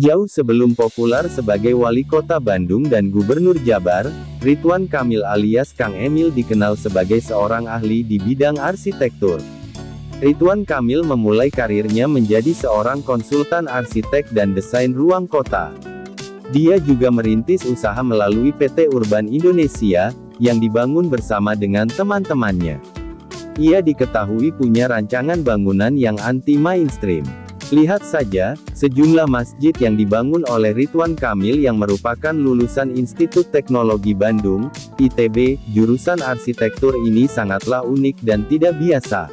Jauh sebelum populer sebagai wali kota Bandung dan gubernur Jabar, Ridwan Kamil alias Kang Emil dikenal sebagai seorang ahli di bidang arsitektur. Ridwan Kamil memulai karirnya menjadi seorang konsultan arsitek dan desain ruang kota. Dia juga merintis usaha melalui PT Urban Indonesia, yang dibangun bersama dengan teman-temannya. Ia diketahui punya rancangan bangunan yang anti-mainstream. Lihat saja, sejumlah masjid yang dibangun oleh Ridwan Kamil yang merupakan lulusan Institut Teknologi Bandung, ITB, jurusan arsitektur ini sangatlah unik dan tidak biasa.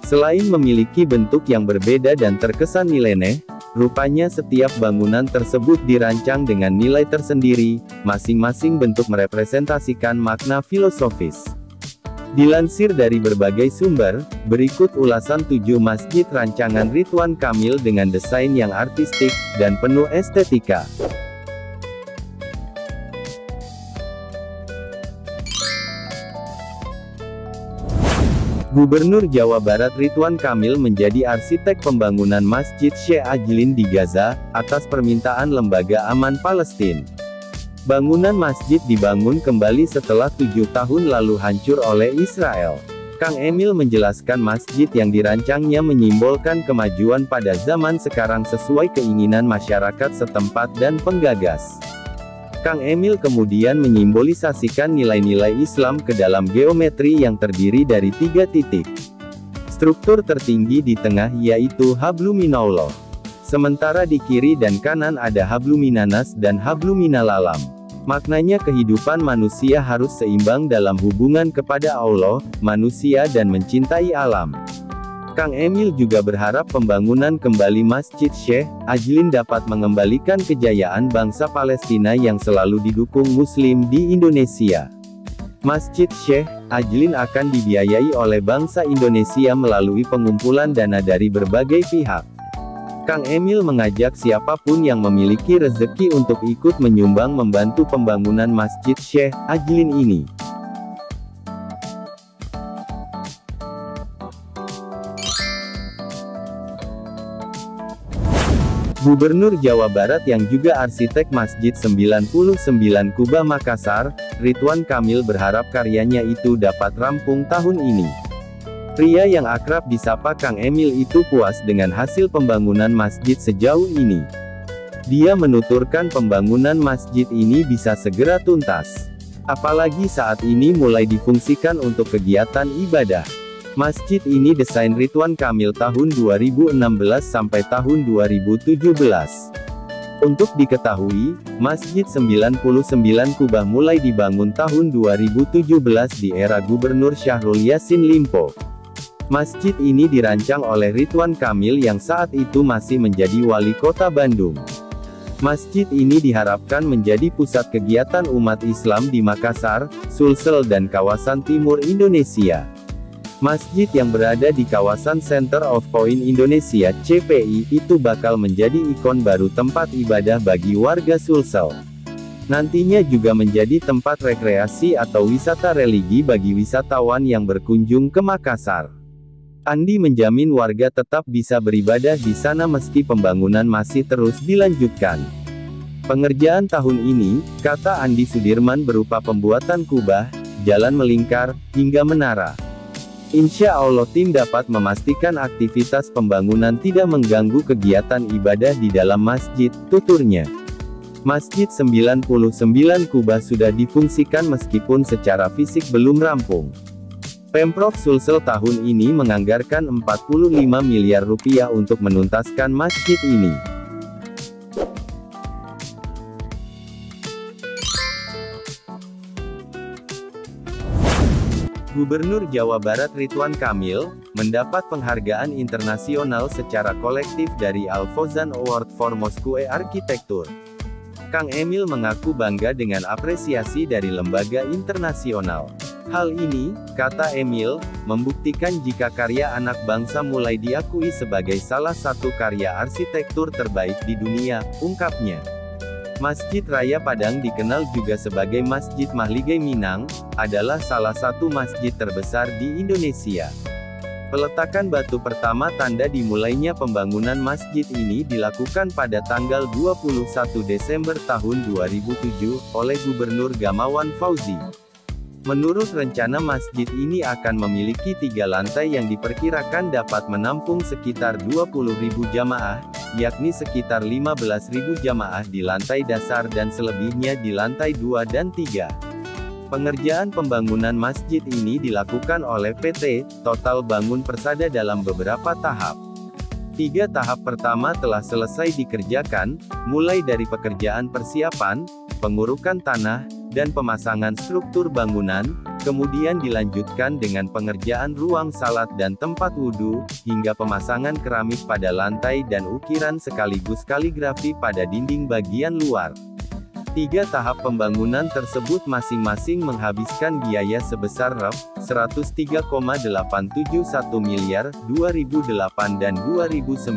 Selain memiliki bentuk yang berbeda dan terkesan nyeleneh, rupanya setiap bangunan tersebut dirancang dengan nilai tersendiri, masing-masing bentuk merepresentasikan makna filosofis. Dilansir dari berbagai sumber, berikut ulasan 7 masjid rancangan Ridwan Kamil dengan desain yang artistik, dan penuh estetika. Gubernur Jawa Barat Ridwan Kamil menjadi arsitek pembangunan Masjid Syekh Ajlin di Gaza, atas permintaan Lembaga Aman Palestina. Bangunan masjid dibangun kembali setelah 7 tahun lalu hancur oleh Israel. Kang Emil menjelaskan masjid yang dirancangnya menyimbolkan kemajuan pada zaman sekarang sesuai keinginan masyarakat setempat dan penggagas. Kang Emil kemudian menyimbolisasikan nilai-nilai Islam ke dalam geometri yang terdiri dari 3 titik. Struktur tertinggi di tengah yaitu Habluminallah. Sementara di kiri dan kanan ada Habluminanas dan Habluminalalam. Maknanya kehidupan manusia harus seimbang dalam hubungan kepada Allah, manusia dan mencintai alam. Kang Emil juga berharap pembangunan kembali Masjid Syekh Ajlin dapat mengembalikan kejayaan bangsa Palestina yang selalu didukung Muslim di Indonesia. Masjid Syekh Ajlin akan dibiayai oleh bangsa Indonesia melalui pengumpulan dana dari berbagai pihak. Kang Emil mengajak siapapun yang memiliki rezeki untuk ikut menyumbang membantu pembangunan Masjid Syekh Ajlin ini. Gubernur Jawa Barat yang juga arsitek Masjid 99 Kubah Makassar, Ridwan Kamil berharap karyanya itu dapat rampung tahun ini. Pria yang akrab disapa Kang Emil itu puas dengan hasil pembangunan masjid sejauh ini. Dia menuturkan pembangunan masjid ini bisa segera tuntas. Apalagi saat ini mulai difungsikan untuk kegiatan ibadah. Masjid ini desain Ridwan Kamil tahun 2016 sampai tahun 2017. Untuk diketahui, Masjid 99 Kubah mulai dibangun tahun 2017 di era Gubernur Syahrul Yassin Limpo. Masjid ini dirancang oleh Ridwan Kamil yang saat itu masih menjadi wali kota Bandung. Masjid ini diharapkan menjadi pusat kegiatan umat Islam di Makassar, Sulsel dan kawasan timur Indonesia. Masjid yang berada di kawasan Center of Point Indonesia (CPI) itu bakal menjadi ikon baru tempat ibadah bagi warga Sulsel. Nantinya juga menjadi tempat rekreasi atau wisata religi bagi wisatawan yang berkunjung ke Makassar. Andi menjamin warga tetap bisa beribadah di sana meski pembangunan masih terus dilanjutkan. Pengerjaan tahun ini, kata Andi Sudirman, berupa pembuatan kubah, jalan melingkar, hingga menara. Insya Allah tim dapat memastikan aktivitas pembangunan tidak mengganggu kegiatan ibadah di dalam masjid, tuturnya. Masjid 99 Kubah sudah difungsikan meskipun secara fisik belum rampung. Pemprov Sulsel tahun ini menganggarkan 45 miliar rupiah untuk menuntaskan masjid ini. Gubernur Jawa Barat Ridwan Kamil mendapat penghargaan internasional secara kolektif dari Al Fauzan Award for Moscow Architecture. Kang Emil mengaku bangga dengan apresiasi dari lembaga internasional. Hal ini, kata Emil, membuktikan jika karya anak bangsa mulai diakui sebagai salah satu karya arsitektur terbaik di dunia, ungkapnya. Masjid Raya Padang dikenal juga sebagai Masjid Mahligai Minang, adalah salah satu masjid terbesar di Indonesia. Peletakan batu pertama tanda dimulainya pembangunan masjid ini dilakukan pada tanggal 21 Desember tahun 2007, oleh Gubernur Gamawan Fauzi. Menurut rencana masjid ini akan memiliki 3 lantai yang diperkirakan dapat menampung sekitar 20.000 jamaah, yakni sekitar 15.000 jamaah di lantai dasar dan selebihnya di lantai 2 dan 3. Pengerjaan pembangunan masjid ini dilakukan oleh PT Total Bangun Persada dalam beberapa tahap. 3 tahap pertama telah selesai dikerjakan, mulai dari pekerjaan persiapan, pengurukan tanah, dan pemasangan struktur bangunan, kemudian dilanjutkan dengan pengerjaan ruang salat dan tempat wudhu, hingga pemasangan keramik pada lantai dan ukiran sekaligus kaligrafi pada dinding bagian luar. 3 tahap pembangunan tersebut masing-masing menghabiskan biaya sebesar Rp103,871 miliar, 2008 dan 2009,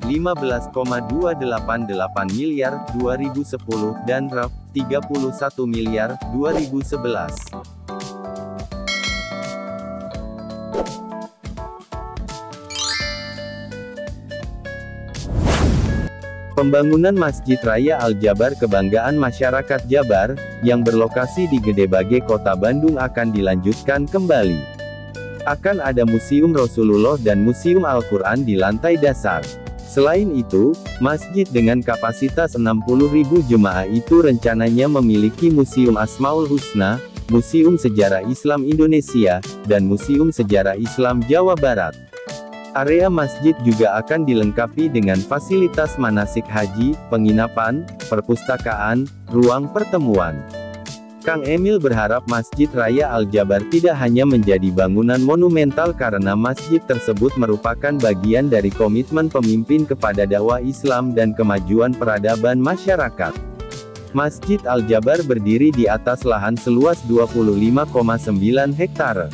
Rp15,288 miliar, 2010, dan Rp31 miliar, 2011. Pembangunan Masjid Raya Al-Jabar kebanggaan masyarakat Jabar, yang berlokasi di Gedebage Kota Bandung akan dilanjutkan kembali. Akan ada Museum Rasulullah dan Museum Al-Quran di lantai dasar. Selain itu, masjid dengan kapasitas 60.000 jemaah itu rencananya memiliki Museum Asmaul Husna, Museum Sejarah Islam Indonesia, dan Museum Sejarah Islam Jawa Barat. Area masjid juga akan dilengkapi dengan fasilitas manasik haji, penginapan, perpustakaan, ruang pertemuan. Kang Emil berharap Masjid Raya Al-Jabar tidak hanya menjadi bangunan monumental karena masjid tersebut merupakan bagian dari komitmen pemimpin kepada dakwah Islam dan kemajuan peradaban masyarakat. Masjid Al-Jabar berdiri di atas lahan seluas 25,9 hektare.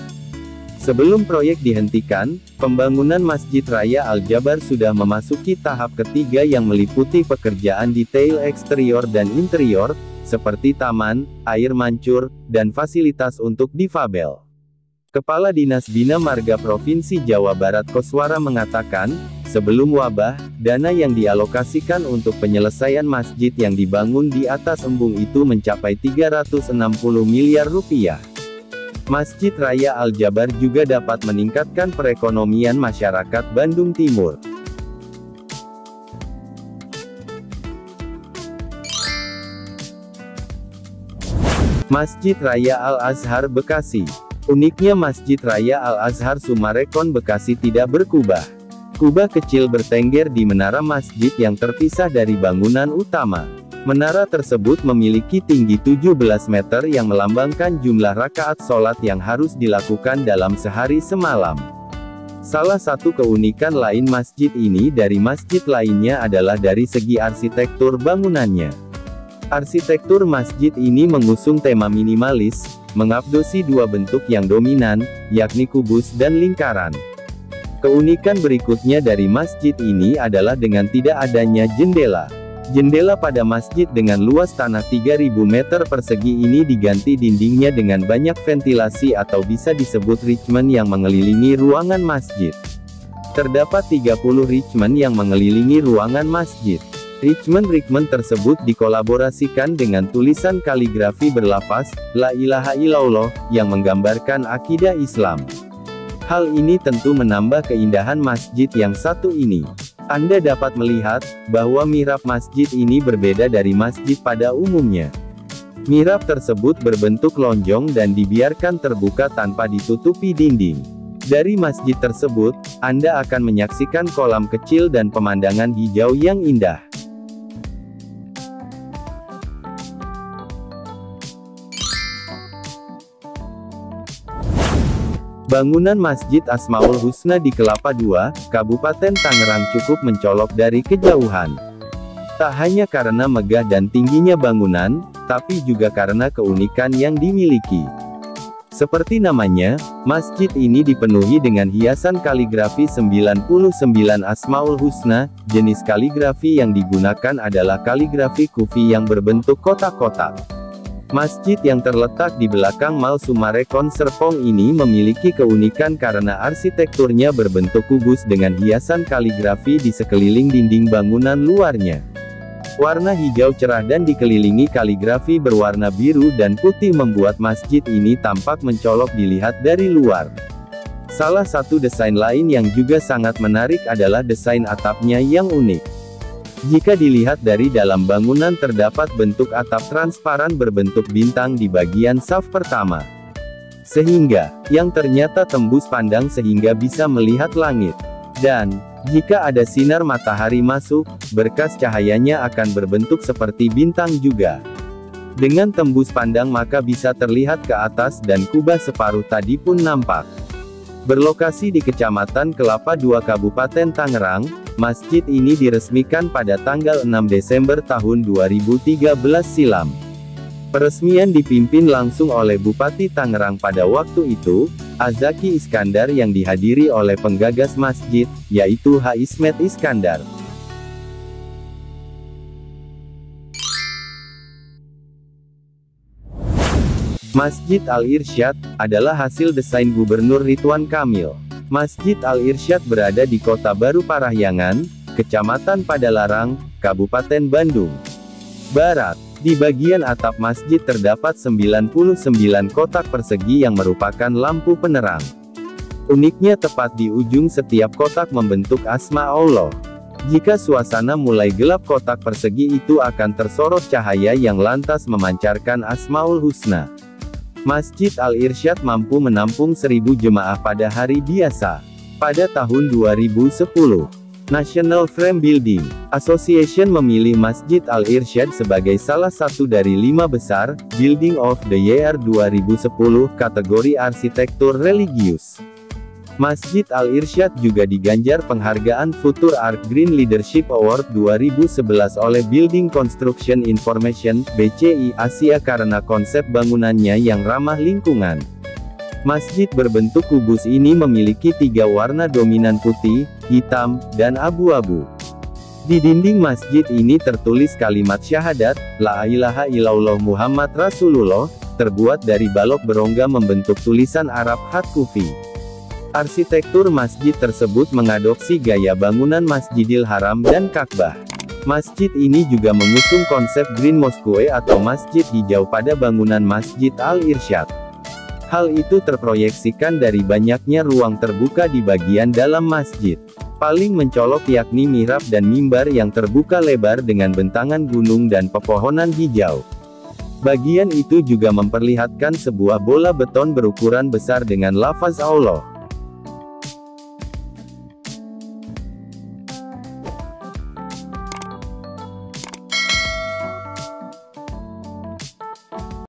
Sebelum proyek dihentikan, pembangunan Masjid Raya Al-Jabar sudah memasuki tahap ketiga yang meliputi pekerjaan detail eksterior dan interior, seperti taman, air mancur, dan fasilitas untuk difabel. Kepala Dinas Bina Marga Provinsi Jawa Barat Koswara mengatakan, sebelum wabah, dana yang dialokasikan untuk penyelesaian masjid yang dibangun di atas embung itu mencapai Rp360 miliar. Masjid Raya Al-Jabar juga dapat meningkatkan perekonomian masyarakat Bandung Timur. Masjid Raya Al-Azhar Bekasi. Uniknya Masjid Raya Al-Azhar Sumarekon Bekasi tidak berkubah. Kubah kecil bertengger di menara masjid yang terpisah dari bangunan utama. Menara tersebut memiliki tinggi 17 meter yang melambangkan jumlah rakaat sholat yang harus dilakukan dalam sehari semalam. Salah satu keunikan lain masjid ini dari masjid lainnya adalah dari segi arsitektur bangunannya. Arsitektur masjid ini mengusung tema minimalis, mengabdosi 2 bentuk yang dominan, yakni kubus dan lingkaran. Keunikan berikutnya dari masjid ini adalah dengan tidak adanya jendela. Jendela pada masjid dengan luas tanah 3.000 meter persegi ini diganti dindingnya dengan banyak ventilasi atau bisa disebut Richmond yang mengelilingi ruangan masjid. Terdapat 30 Richmond yang mengelilingi ruangan masjid. Richmond tersebut dikolaborasikan dengan tulisan kaligrafi berlafaz, La ilaha illallah, yang menggambarkan akidah Islam. Hal ini tentu menambah keindahan masjid yang satu ini. Anda dapat melihat, bahwa mihrab masjid ini berbeda dari masjid pada umumnya. Mihrab tersebut berbentuk lonjong dan dibiarkan terbuka tanpa ditutupi dinding. Dari masjid tersebut, Anda akan menyaksikan kolam kecil dan pemandangan hijau yang indah. Bangunan Masjid Asmaul Husna di Kelapa II, Kabupaten Tangerang cukup mencolok dari kejauhan. Tak hanya karena megah dan tingginya bangunan, tapi juga karena keunikan yang dimiliki. Seperti namanya, masjid ini dipenuhi dengan hiasan kaligrafi 99 Asmaul Husna. Jenis kaligrafi yang digunakan adalah kaligrafi kufi yang berbentuk kotak-kotak. Masjid yang terletak di belakang Mall Sumarekon Serpong ini memiliki keunikan karena arsitekturnya berbentuk kubus dengan hiasan kaligrafi di sekeliling dinding bangunan luarnya. Warna hijau cerah dan dikelilingi kaligrafi berwarna biru dan putih membuat masjid ini tampak mencolok dilihat dari luar. Salah satu desain lain yang juga sangat menarik adalah desain atapnya yang unik. Jika dilihat dari dalam bangunan terdapat bentuk atap transparan berbentuk bintang di bagian saf pertama. Sehingga, yang ternyata tembus pandang sehingga bisa melihat langit. Dan, jika ada sinar matahari masuk, berkas cahayanya akan berbentuk seperti bintang juga. Dengan tembus pandang maka bisa terlihat ke atas dan kubah separuh tadi pun nampak. Berlokasi di Kecamatan Kelapa II Kabupaten Tangerang, masjid ini diresmikan pada tanggal 6 Desember tahun 2013 silam. Peresmian dipimpin langsung oleh Bupati Tangerang pada waktu itu, Azaki Iskandar yang dihadiri oleh penggagas masjid, yaitu H. Ismet Iskandar. Masjid Al-Irsyad adalah hasil desain Gubernur Ridwan Kamil. Masjid Al-Irsyad berada di Kota Baru Parahyangan, Kecamatan Padalarang, Kabupaten Bandung Barat. Di bagian atap masjid terdapat 99 kotak persegi yang merupakan lampu penerang. Uniknya tepat di ujung setiap kotak membentuk asma Allah. Jika suasana mulai gelap kotak persegi itu akan tersorot cahaya yang lantas memancarkan Asmaul Husna. Masjid Al-Irsyad mampu menampung 1000 jemaah pada hari biasa. Pada tahun 2010, National Frame Building Association memilih Masjid Al-Irsyad sebagai salah satu dari 5 besar Building of the Year 2010 kategori arsitektur religius. Masjid Al-Irsyad juga diganjar penghargaan Future Art Green Leadership Award 2011 oleh Building Construction Information (BCI) Asia karena konsep bangunannya yang ramah lingkungan. Masjid berbentuk kubus ini memiliki 3 warna dominan putih, hitam, dan abu-abu. Di dinding masjid ini tertulis kalimat syahadat, La ilaha illallah Muhammad Rasulullah, terbuat dari balok berongga membentuk tulisan Arab Hat Kufi. Arsitektur masjid tersebut mengadopsi gaya bangunan Masjidil Haram dan Ka'bah. Masjid ini juga mengusung konsep Green Mosque atau masjid hijau pada bangunan Masjid Al-Irsyad. Hal itu terproyeksikan dari banyaknya ruang terbuka di bagian dalam masjid. Paling mencolok yakni mihrab dan mimbar yang terbuka lebar dengan bentangan gunung dan pepohonan hijau. Bagian itu juga memperlihatkan sebuah bola beton berukuran besar dengan lafaz Allah.